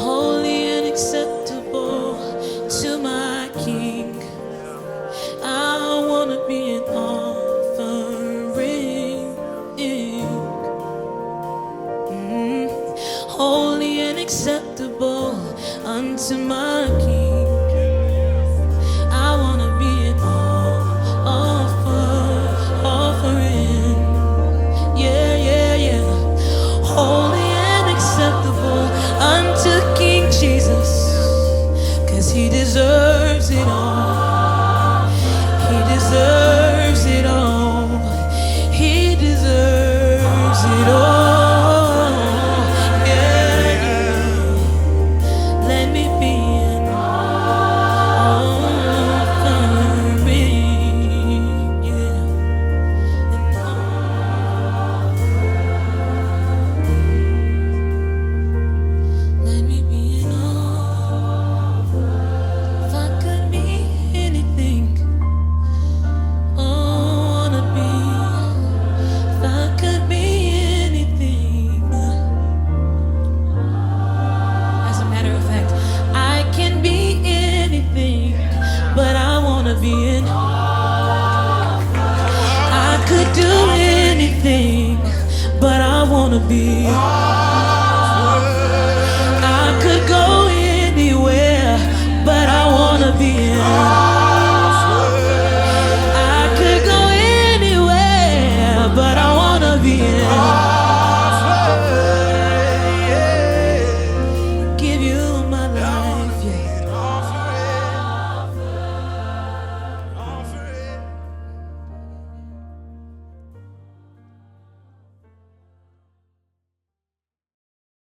holy and acceptable to my King. I wanna be an offering, holy and acceptable unto my King. I wanna be an offering, yeah, yeah, yeah, holy and acceptable unto King Jesus, 'cause he deserves it all. He deserves it all. He deserves it all. Yeah, yeah. Let me be an offering, yeah. Let me be an offering. If I could be anything, oh, I wanna be. If I could be anything, as a matter of fact, I can be anything, but I wanna be an. I could do anything, but I wanna be.